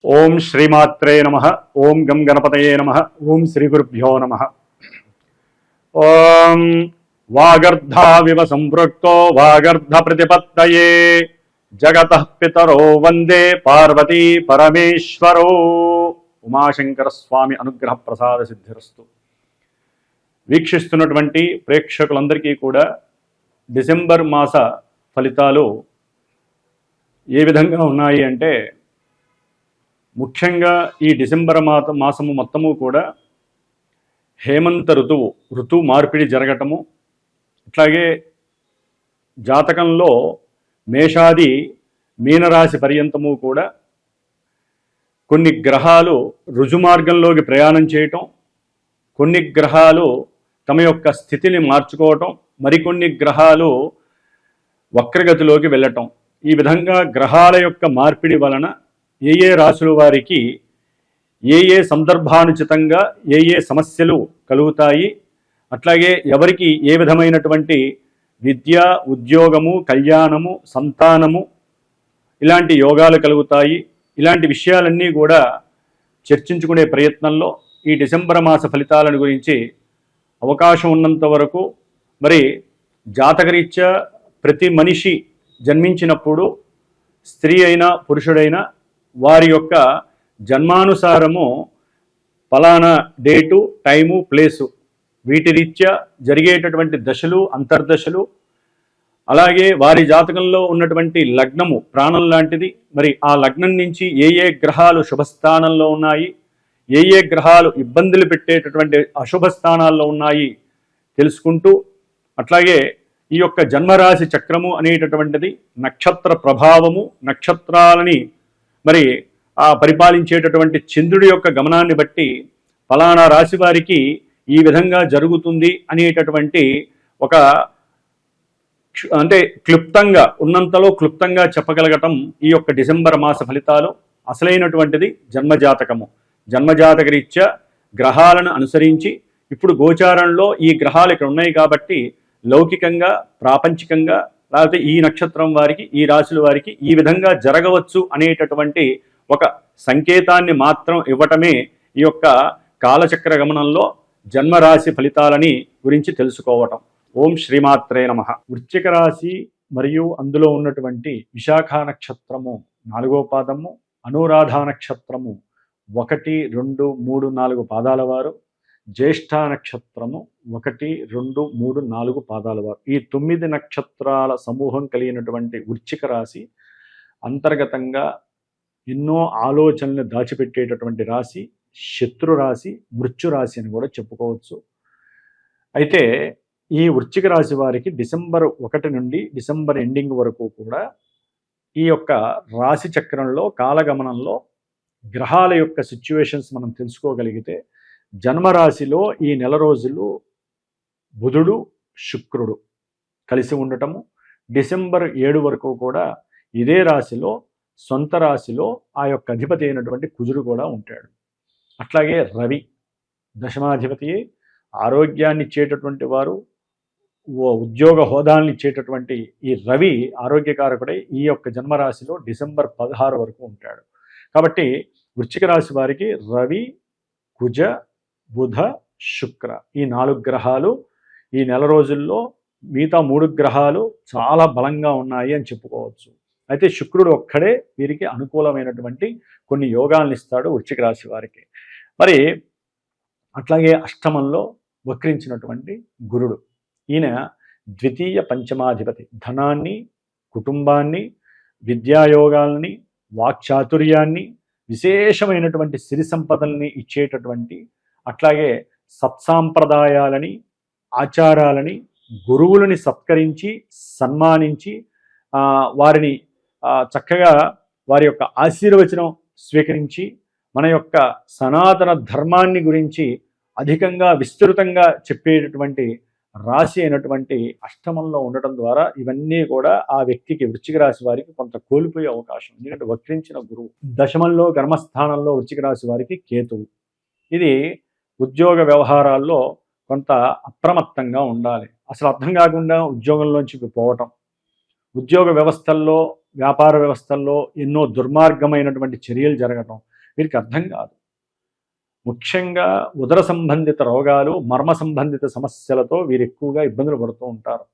ఓం శ్రీమాత్రే నమః. ఓం గం గణపతయే నమః. ఓం శ్రీ గురుభ్యో నమః. ఓం వాగర్ధావివ సంపృక్తో వాగర్ధ ప్రతిపత్తయే జగతః పితరో వందే పార్వతీ పరమేశ్వరో. ఉమాశంకర స్వామి అనుగ్రహ ప్రసాద సిద్ధిరస్తు. వీక్షిస్తున్నటువంటి ప్రేక్షకులందరికీ కూడా డిసెంబర్ మాస ఫలితాలు ఏ విధంగా ఉన్నాయి అంటే, ముఖ్యంగా ఈ డిసెంబర్ మాసము మొత్తము కూడా హేమంత ఋతువు మార్పిడి జరగటము, అట్లాగే జాతకంలో మేషాది మీనరాశి పర్యంతము కూడా కొన్ని గ్రహాలు రుజుమార్గంలోకి ప్రయాణం చేయటం, కొన్ని గ్రహాలు తమ యొక్క స్థితిని మార్చుకోవటం, మరికొన్ని గ్రహాలు వక్రగతిలోకి వెళ్ళటం. ఈ విధంగా గ్రహాల యొక్క మార్పిడి వలన ఏ ఏ రాశుల వారికి ఏ ఏ సందర్భానుచితంగా ఏ ఏ సమస్యలు కలుగుతాయి, అట్లాగే ఎవరికి ఏ విధమైనటువంటి విద్య, ఉద్యోగము, కళ్యాణము, సంతానము ఇలాంటి యోగాలు కలుగుతాయి, ఇలాంటి విషయాలన్నీ కూడా చర్చించుకునే ప్రయత్నంలో ఈ డిసెంబర్ మాస ఫలితాలను గురించి అవకాశం ఉన్నంత వరకు మరి జాతకరీత్యా ప్రతి మనిషి జన్మించినప్పుడు స్త్రీ అయినా పురుషుడైనా వారి యొక్క జన్మానుసారము ఫలానా డేటు, టైము, ప్లేసు వీటి రీత్యా జరిగేటటువంటి దశలు, అంతర్దశలు, అలాగే వారి జాతకంలో ఉన్నటువంటి లగ్నము ప్రాణం లాంటిది. మరి ఆ లగ్నం నుంచి ఏ ఏ గ్రహాలు శుభస్థానంలో ఉన్నాయి, ఏ ఏ గ్రహాలు ఇబ్బందులు పెట్టేటటువంటి అశుభ స్థానాల్లో ఉన్నాయి తెలుసుకుంటూ, అట్లాగే ఈ యొక్క జన్మరాశి చక్రము అనేటటువంటిది నక్షత్ర ప్రభావము, నక్షత్రాలని మరి ఆ పరిపాలించేటటువంటి చంద్రుడి యొక్క గమనాన్ని బట్టి ఫలానా రాశి వారికి ఈ విధంగా జరుగుతుంది అనేటటువంటి ఒక అంటే క్లుప్తంగా ఉన్నంతలో క్లుప్తంగా చెప్పగలగటం ఈ యొక్క డిసెంబర్ మాస ఫలితాలు. అసలైనటువంటిది జన్మజాతకము. జన్మజాతక రీత్యా గ్రహాలను అనుసరించి ఇప్పుడు గోచారంలో ఈ గ్రహాలు ఇక్కడ ఉన్నాయి కాబట్టి లౌకికంగా, ప్రాపంచికంగా, లేకపోతే ఈ నక్షత్రం వారికి, ఈ రాశుల వారికి ఈ విధంగా జరగవచ్చు అనేటటువంటి ఒక సంకేతాన్ని మాత్రం ఇవ్వటమే ఈ యొక్క కాలచక్ర గమనంలో జన్మరాశి ఫలితాలని గురించి తెలుసుకోవటం. ఓం శ్రీమాత్రే నమః. వృశ్చిక రాశి మరియు అందులో ఉన్నటువంటి విశాఖ నక్షత్రము 4వ పాదము, అనురాధ నక్షత్రము 1, 2, 3, 4 పాదాల వారు, జ్యేష్ఠ నక్షత్రము 1, 2, 3, 4 పాదాల వారు. ఈ 9 నక్షత్రాల సమూహం కలిగినటువంటి వృశ్చిక రాశి అంతర్గతంగా ఎన్నో ఆలోచనలు దాచిపెట్టేటటువంటి రాశి, శత్రు రాశి, మృత్యు రాశి అని కూడా చెప్పుకోవచ్చు. అయితే ఈ వృశ్చిక రాశి వారికి డిసెంబర్ 1 నుండి డిసెంబర్ ఎండింగ్ వరకు కూడా ఈ యొక్క రాశి చక్రంలో కాలగమనంలో గ్రహాల యొక్క సిచ్యువేషన్స్ మనం తెలుసుకోగలిగితే, జన్మరాశిలో ఈ నెల రోజులు బుధుడు, శుక్రుడు కలిసి ఉండటము, డిసెంబర్ 7 వరకు కూడా ఇదే రాశిలో సొంత రాశిలో ఆ యొక్క అధిపతి అయినటువంటి కుజుడు కూడా ఉంటాడు. అట్లాగే రవి దశమాధిపతి, ఆరోగ్యాన్ని ఇచ్చేటటువంటి వారు, ఉద్యోగ హోదాలను ఇచ్చేటటువంటి ఈ రవి ఆరోగ్యకారకుడై ఈ యొక్క జన్మరాశిలో డిసెంబర్ 16 వరకు ఉంటాడు. కాబట్టి వృశ్చిక రాశి వారికి రవి, కుజ, బుధ, శుక్ర ఈ 4 గ్రహాలు ఈ నెల రోజుల్లో మిగతా 3 గ్రహాలు చాలా బలంగా ఉన్నాయి అని చెప్పుకోవచ్చు. అయితే శుక్రుడు ఒక్కడే వీరికి అనుకూలమైనటువంటి కొన్ని యోగాలను ఇస్తాడు వృశ్చిక రాశి వారికి. మరి అట్లాగే అష్టమంలో వక్రించినటువంటి గురుడు, ఈయన ద్వితీయ పంచమాధిపతి, ధనాన్ని, కుటుంబాన్ని, విద్యాయోగాల్ని, వాక్చాతుర్యాన్ని, విశేషమైనటువంటి సిరి సంపదల్ని ఇచ్చేటటువంటి, అట్లాగే సత్సాంప్రదాయాలని, ఆచారాలని, గురువులని సత్కరించి సన్మానించి వారిని చక్కగా వారి యొక్క ఆశీర్వచనం స్వీకరించి మన యొక్క సనాతన ధర్మాన్ని గురించి అధికంగా విస్తృతంగా చెప్పేటటువంటి రాశి అయినటువంటి అష్టమంలో ఉండటం ద్వారా ఇవన్నీ కూడా ఆ వ్యక్తికి, వృశ్చిక రాశి వారికి కొంత కోల్పోయే అవకాశం. ఎందుకంటే వక్రించిన గురువు. దశమంలో కర్మస్థానంలో వృశ్చిక రాశి వారికి కేతువు. ఇది ఉద్యోగ వ్యవహారాల్లో కొంత అప్రమత్తంగా ఉండాలి. అసలు అర్థం కాకుండా ఉద్యోగంలోంచి పోవటం, ఉద్యోగ వ్యవస్థల్లో, వ్యాపార వ్యవస్థల్లో ఎన్నో దుర్మార్గమైనటువంటి చర్యలు జరగటం, వీరికి అర్థం కాదు. ముఖ్యంగా ఉదర సంబంధిత రోగాలు, మర్మ సంబంధిత సమస్యలతో వీరు ఎక్కువగా ఇబ్బందులు పడుతూ ఉంటారు.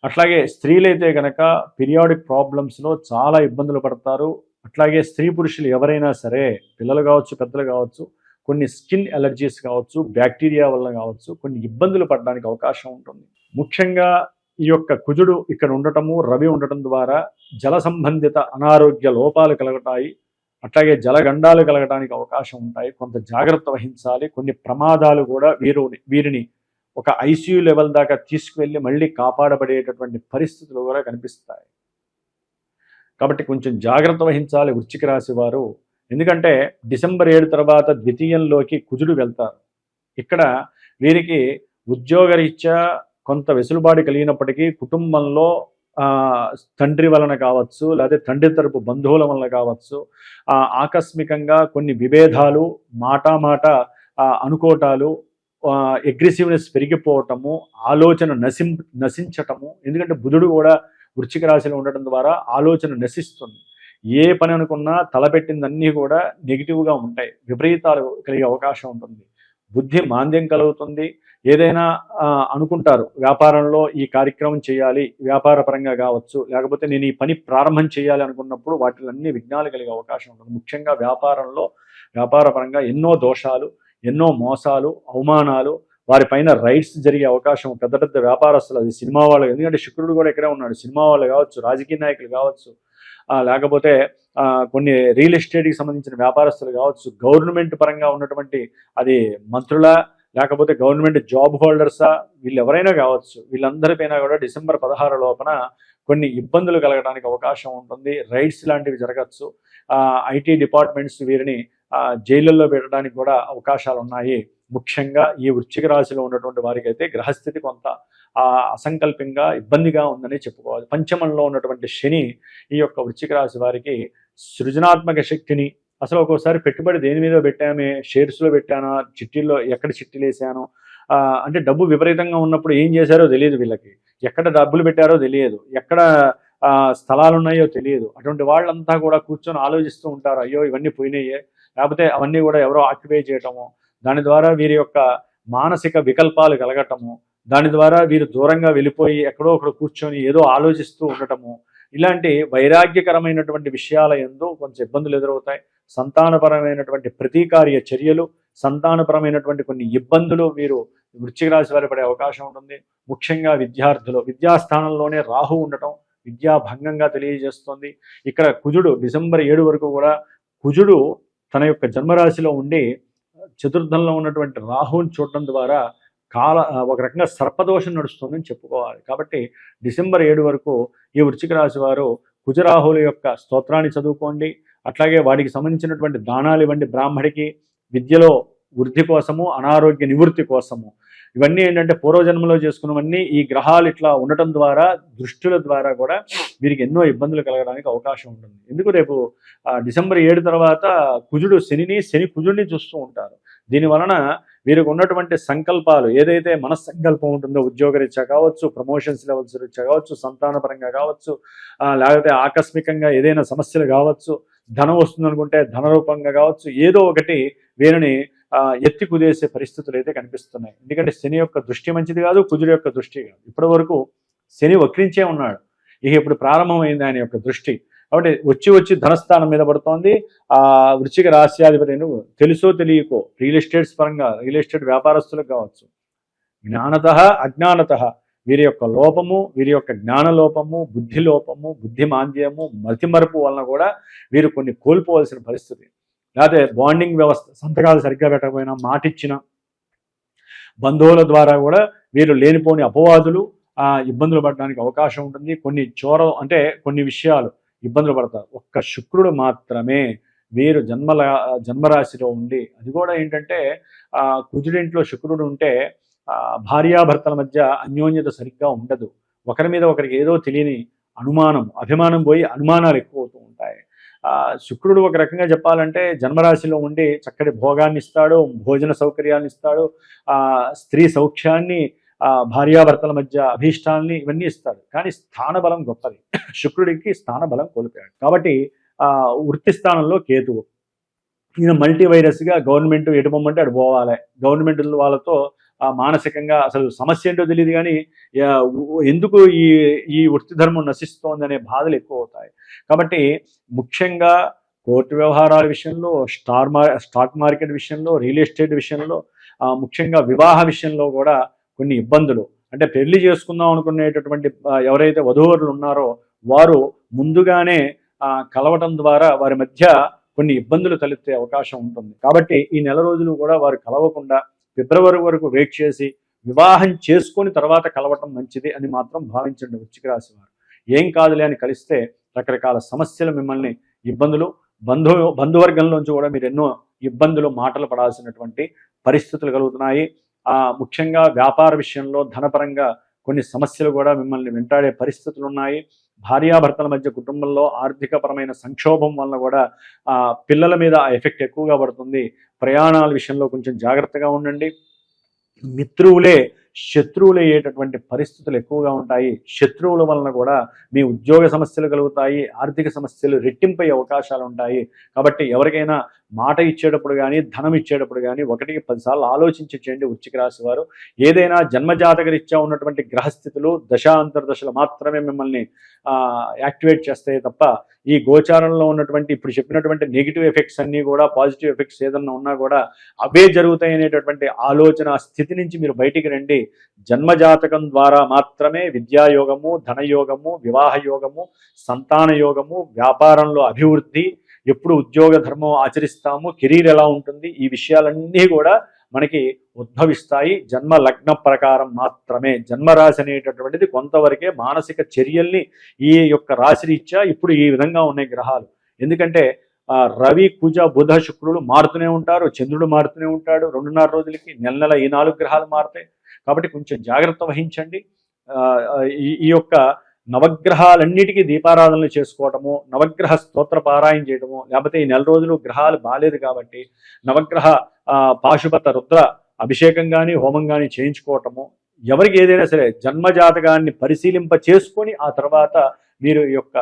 అట్లాగే స్త్రీలైతే కనుక పీరియాడిక్ ప్రాబ్లమ్స్లో చాలా ఇబ్బందులు పడతారు. అట్లాగే స్త్రీ పురుషులు ఎవరైనా సరే, పిల్లలు కావచ్చు, పెద్దలు కావచ్చు, కొన్ని స్కిన్ ఎలర్జీస్ కావచ్చు, బ్యాక్టీరియా వల్ల కావచ్చు, కొన్ని ఇబ్బందులు పడడానికి అవకాశం ఉంటుంది. ముఖ్యంగా ఈ యొక్క కుజుడు ఇక్కడ ఉండటము, రవి ఉండటం ద్వారా జల సంబంధిత అనారోగ్య లోపాలు కలగటాయి. అట్లాగే జలగండాలు కలగడానికి అవకాశం ఉంటాయి. కొంత జాగ్రత్త వహించాలి. కొన్ని ప్రమాదాలు కూడా వీరిని ఒక ఐసీయూ లెవెల్ దాకా తీసుకువెళ్ళి మళ్ళీ కాపాడబడేటటువంటి పరిస్థితులు కూడా కనిపిస్తాయి. కాబట్టి కొంచెం జాగ్రత్త వహించాలి వృశ్చిక రాశి వారు. ఎందుకంటే డిసెంబర్ 7 తర్వాత ద్వితీయంలోకి కుజుడు వెళ్తారు. ఇక్కడ వీరికి ఉద్యోగరీత్యా కొంత వెసులుబాటు కలిగినప్పటికీ కుటుంబంలో తండ్రి వలన కావచ్చు, లేదా తండ్రి తరపు బంధువుల వలన కావచ్చు, ఆకస్మికంగా కొన్ని విభేదాలు, మాట అనుకోటాలు, అగ్రెసివ్నెస్ పెరిగిపోవటము, ఆలోచన నశించటము. ఎందుకంటే బుధుడు కూడా వృశ్చిక రాశిలో ఉండటం ద్వారా ఆలోచన నశిస్తుంది. ఏ పని అనుకున్నా తలపెట్టిందన్నీ కూడా నెగిటివ్గా ఉంటాయి. విపరీతాలు కలిగే అవకాశం ఉంటుంది. బుద్ధి మాంద్యం కలుగుతుంది. ఏదైనా అనుకుంటారు, వ్యాపారంలో ఈ కార్యక్రమం చేయాలి, వ్యాపార పరంగా కావచ్చు, లేకపోతే నేను ఈ పని ప్రారంభం చేయాలి అనుకున్నప్పుడు వాటిలన్నీ విఘ్నాలు కలిగే అవకాశం ఉంటుంది. ముఖ్యంగా వ్యాపార పరంగా ఎన్నో దోషాలు, ఎన్నో మోసాలు, అవమానాలు, వారిపైన రైట్స్ జరిగే అవకాశం పెద్ద పెద్ద వ్యాపారస్తులు, అది సినిమా వాళ్ళు, ఎందుకంటే శుక్రుడు కూడా ఇక్కడే ఉన్నాడు. సినిమా వాళ్ళు కావచ్చు, రాజకీయ నాయకులు కావచ్చు, లేకపోతే కొన్ని రియల్ ఎస్టేట్కి సంబంధించిన వ్యాపారస్తులు కావచ్చు, గవర్నమెంట్ పరంగా ఉన్నటువంటి అది మంత్రుల, లేకపోతే గవర్నమెంట్ జాబ్ హోల్డర్సా, వీళ్ళు ఎవరైనా కావచ్చు, వీళ్ళందరిపైన కూడా డిసెంబర్ 16 లోపల కొన్ని ఇబ్బందులు కలగడానికి అవకాశం ఉంటుంది. రైట్స్ లాంటివి జరగచ్చు. ఐటీ డిపార్ట్మెంట్స్ వీరిని జైళ్ళల్లో పెట్టడానికి కూడా అవకాశాలు ఉన్నాయి. ముఖ్యంగా ఈ వృశ్చిక రాశిలో ఉన్నటువంటి వారికి అయితే గ్రహస్థితి కొంత అసంకల్పంగా ఇబ్బందిగా ఉందని చెప్పుకోవాలి. పంచమంలో ఉన్నటువంటి శని ఈ యొక్క వృశ్చిక రాశి వారికి సృజనాత్మక శక్తిని, అసలు ఒక్కోసారి పెట్టుబడి దేని మీద పెట్టామే, షేర్స్లో పెట్టానా, చిట్టీల్లో ఎక్కడ చిట్టీలు వేసానో, అంటే డబ్బు విపరీతంగా ఉన్నప్పుడు ఏం చేశారో తెలియదు వీళ్ళకి, ఎక్కడ డబ్బులు పెట్టారో తెలియదు, ఎక్కడ స్థలాలు ఉన్నాయో తెలియదు. అటువంటి వాళ్ళంతా కూడా కూర్చొని ఆలోచిస్తూ ఉంటారు, అయ్యో ఇవన్నీ పోయినాయే, లేకపోతే అవన్నీ కూడా ఎవరో ఆక్యుపై చేయటము, దాని ద్వారా వీరి యొక్క మానసిక వికల్పాలు కలగటము, దాని ద్వారా వీరు దూరంగా వెళ్ళిపోయి ఎక్కడో ఒకడు కూర్చొని ఏదో ఆలోచిస్తూ ఉండటము, ఇలాంటి వైరాగ్యకరమైనటువంటి విషయాల యందు కొంచెం ఇబ్బందులు ఎదురవుతాయి. సంతానపరమైనటువంటి ప్రతీకార్య చర్యలు, సంతానపరమైనటువంటి కొన్ని ఇబ్బందులు వీరు వృశ్చిక రాశి వారి పడే అవకాశం ఉంటుంది. ముఖ్యంగా విద్యార్థులు, విద్యాస్థానంలోనే రాహు ఉండటం విద్యాభంగంగా తెలియజేస్తుంది. ఇక్కడ కుజుడు డిసెంబర్ 7 వరకు కూడా కుజుడు తన యొక్క జన్మరాశిలో ఉండి చతుర్థంలో ఉన్నటువంటి రాహుని చూడటం ద్వారా ఒక రకంగా సర్పదోషం నడుస్తుందని చెప్పుకోవాలి. కాబట్టి డిసెంబర్ 7 వరకు ఈ వృశ్చిక రాశి వారు కుజరాహుల యొక్క స్తోత్రాన్ని చదువుకోండి. అట్లాగే వాటికి సంబంధించినటువంటి దానాలు ఇవ్వండి బ్రాహ్మడికి, విద్యలో వృద్ధి కోసము, అనారోగ్య నివృత్తి కోసము. ఇవన్నీ ఏంటంటే పూర్వజన్మలో చేసుకున్నవన్నీ ఈ గ్రహాలు ఇట్లా ఉండటం ద్వారా, దృష్టుల ద్వారా కూడా వీరికి ఎన్నో ఇబ్బందులు కలగడానికి అవకాశం ఉంటుంది. ఎందుకు రేపు డిసెంబర్ 7 తర్వాత కుజుడు శని కుజుడిని చూస్తూ ఉంటారు. దీనివలన వీరికి ఉన్నటువంటి సంకల్పాలు, ఏదైతే మనస్సంకల్పం ఉంటుందో, ఉద్యోగరీత్యా కావచ్చు, ప్రమోషన్స్ లెవెల్స్ రీత్యా కావచ్చు, సంతానపరంగా కావచ్చు, లేకపోతే ఆకస్మికంగా ఏదైనా సమస్యలు కావచ్చు, ధనం వస్తుందనుకుంటే ధన రూపంగా కావచ్చు, ఏదో ఒకటి వీరిని ఎత్తి కుదేసే పరిస్థితులు అయితే కనిపిస్తున్నాయి. ఎందుకంటే శని యొక్క దృష్టి మంచిది కాదు, కుజుడి యొక్క దృష్టి కాదు. ఇప్పటి వరకు శని వక్రించే ఉన్నాడు, ఇక ఇప్పుడు ప్రారంభమైంది ఆయన యొక్క దృష్టి. కాబట్టి వచ్చి ధనస్థానం మీద పడుతోంది. వృశ్చిక రాశ్యాధిపతి తెలుసో తెలియకో రియల్ ఎస్టేట్స్ పరంగా, రియల్ ఎస్టేట్ వ్యాపారస్తులకు కావచ్చు, జ్ఞానత అజ్ఞానత వీరి యొక్క లోపము, వీరి యొక్క జ్ఞాన లోపము, బుద్ధి లోపము, బుద్ధి మాంద్యము, మతిమరుపు వలన కూడా వీరు కొన్ని కోల్పోవలసిన పరిస్థితి. లేకపోతే బాండింగ్ వ్యవస్థ, సంతకాలు సరిగ్గా పెట్టకపోయినా, మాటిచ్చిన బంధువుల ద్వారా కూడా వీరు లేనిపోని అపవాదులు, ఇబ్బందులు పడడానికి అవకాశం ఉంటుంది. కొన్ని విషయాలు ఇబ్బందులు పడతారు. ఒక్క శుక్రుడు మాత్రమే వీరు జన్మరాశిలో ఉండి, అది కూడా ఏంటంటే కుజుడింట్లో శుక్రుడు ఉంటే భార్యాభర్తల మధ్య అన్యోన్యత సరిగ్గా ఉండదు. ఒకరి మీద ఒకరికి ఏదో తెలియని అభిమానం పోయి అనుమానాలు ఎక్కువ అవుతూ ఉంటాయి. శుక్రుడు ఒక రకంగా చెప్పాలంటే జన్మరాశిలో ఉండి చక్కటి భోగాన్ని ఇస్తాడు, భోజన సౌకర్యాన్ని ఇస్తాడు, స్త్రీ సౌఖ్యాన్ని, భార్యాభర్తల మధ్య అభీష్టాన్ని, ఇవన్నీ ఇస్తాడు. కానీ స్థానబలం గొప్పది. శుక్రుడికి స్థానబలం కోల్పోయాడు. కాబట్టి వృత్తి స్థానంలో కేతువు, ఈయన మల్టీ వైరస్గా గవర్నమెంట్ ఎటు పొమ్మంటే అటు పోవాలి, గవర్నమెంట్ వాళ్ళతో మానసికంగా అసలు సమస్య ఏంటో తెలియదు కానీ ఎందుకు ఈ ఈ వృత్తి ధర్మం నశిస్తోంది అనే బాధలు ఎక్కువ అవుతాయి. కాబట్టి ముఖ్యంగా కోర్టు వ్యవహారాల విషయంలో, స్టాక్ మార్కెట్ విషయంలో, రియల్ ఎస్టేట్ విషయంలో, ముఖ్యంగా వివాహ విషయంలో కూడా కొన్ని ఇబ్బందులు, అంటే పెళ్లి చేసుకుందాం అనుకునేటటువంటి ఎవరైతే వధూవరులు ఉన్నారో వారు ముందుగానే కలవటం ద్వారా వారి మధ్య కొన్ని ఇబ్బందులు తలెత్తే అవకాశం ఉంటుంది. కాబట్టి ఈ నెల రోజులు కూడా వారు కలవకుండా ఫిబ్రవరి వరకు వెయిట్ చేసి వివాహం చేసుకొని తర్వాత కలవటం మంచిది అని మాత్రం భావించండి వృశ్చిక రాశి వారు. ఏం కాదులే అని కలిస్తే రకరకాల సమస్యలు మిమ్మల్ని ఇబ్బందులు, బంధువర్గంలోంచి కూడా మీరు ఎన్నో ఇబ్బందులు, మాటలు పడాల్సినటువంటి పరిస్థితులు కలుగుతున్నాయి. ముఖ్యంగా వ్యాపార విషయంలో ధనపరంగా కొన్ని సమస్యలు కూడా మిమ్మల్ని వెంటాడే పరిస్థితులు ఉన్నాయి. భార్యాభర్తల మధ్య కుటుంబంలో ఆర్థికపరమైన సంక్షోభం వలన కూడా పిల్లల మీద ఆ ఎఫెక్ట్ ఎక్కువగా పడుతుంది. ప్రయాణాల విషయంలో కొంచెం జాగ్రత్తగా ఉండండి. మిత్రువులే శత్రువులు అయ్యేటటువంటి పరిస్థితులు ఎక్కువగా ఉంటాయి. శత్రువుల వలన కూడా మీ ఉద్యోగ సమస్యలు కలుగుతాయి, ఆర్థిక సమస్యలు రెట్టింపై అవకాశాలు ఉంటాయి. కాబట్టి ఎవరికైనా మాట ఇచ్చేటప్పుడు కానీ, ధనం ఇచ్చేటప్పుడు కానీ 1కి 10 సార్లు ఆలోచించి చేయండి వృశ్చిక రాశి వారు. ఏదైనా జన్మజాతకరీత్యా ఉన్నటువంటి గ్రహస్థితులు, దశాంతర్దశలు మాత్రమే మిమ్మల్ని యాక్టివేట్ చేస్తాయి తప్ప ఈ గోచారంలో ఉన్నటువంటి ఇప్పుడు చెప్పినటువంటి నెగిటివ్ ఎఫెక్ట్స్ అన్నీ కూడా, పాజిటివ్ ఎఫెక్ట్స్ ఏదన్నా ఉన్నా కూడా అవే జరుగుతాయి అనేటటువంటి ఆలోచన స్థితి నుంచి మీరు బయటికి రండి. జన్మజాతకం ద్వారా మాత్రమే విద్యాయోగము, ధనయోగము, వివాహ యోగము, సంతాన యోగము, వ్యాపారంలో అభివృద్ధి, ఎప్పుడు ఉద్యోగ ధర్మం ఆచరిస్తాము, కెరీర్ ఎలా ఉంటుంది, ఈ విషయాలన్నీ కూడా మనకి ఉద్భవిస్తాయి. జన్మ లగ్న ప్రకారం మాత్రమే. జన్మరాశి అనేటటువంటిది కొంతవరకే మానసిక చర్యల్ని ఈ యొక్క రాశి రీత్యా ఇప్పుడు ఈ విధంగా ఉన్నాయి గ్రహాలు. ఎందుకంటే రవి, కుజ, బుధ, శుక్రుడు మారుతూనే ఉంటారు, చంద్రుడు మారుతూనే ఉంటాడు. 2.5 రోజులకి నెల ఈ 4 గ్రహాలు మారుతాయి. కాబట్టి కొంచెం జాగ్రత్త వహించండి. ఈ యొక్క నవగ్రహాలన్నిటికీ దీపారాధనలు చేసుకోవటము, నవగ్రహ స్తోత్ర పారాయణ చేయటము, లేకపోతే ఈ నెల రోజులు గ్రహాలు బాలేదు కాబట్టి నవగ్రహ పాశుపత రుద్ర అభిషేకం కానీ, హోమం కానీ చేయించుకోవటము. ఎవరికి ఏదైనా సరే జన్మజాతకాన్ని పరిశీలింప చేసుకొని ఆ తర్వాత మీరు ఈ యొక్క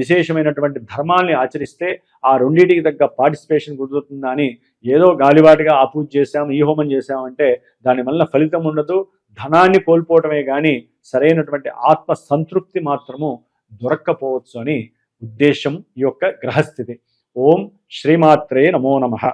విశేషమైనటువంటి ధర్మాల్ని ఆచరిస్తే ఆ రెండింటికి తగ్గ పార్టిసిపేషన్ కుదురుతుందా అని ఏదో గాలివాటిగా ఆ పూజ చేశాం, ఈ హోమం చేశామంటే దానివల్ల ఫలితం ఉండదు. ధనాన్ని కోల్పోవటమే కానీ సరైనటువంటి ఆత్మ సంతృప్తి మాత్రము దొరక్కపోవచ్చు అని ఉద్దేశం ఈ యొక్క గ్రహస్థితి. ఓం శ్రీమాత్రే నమో నమః.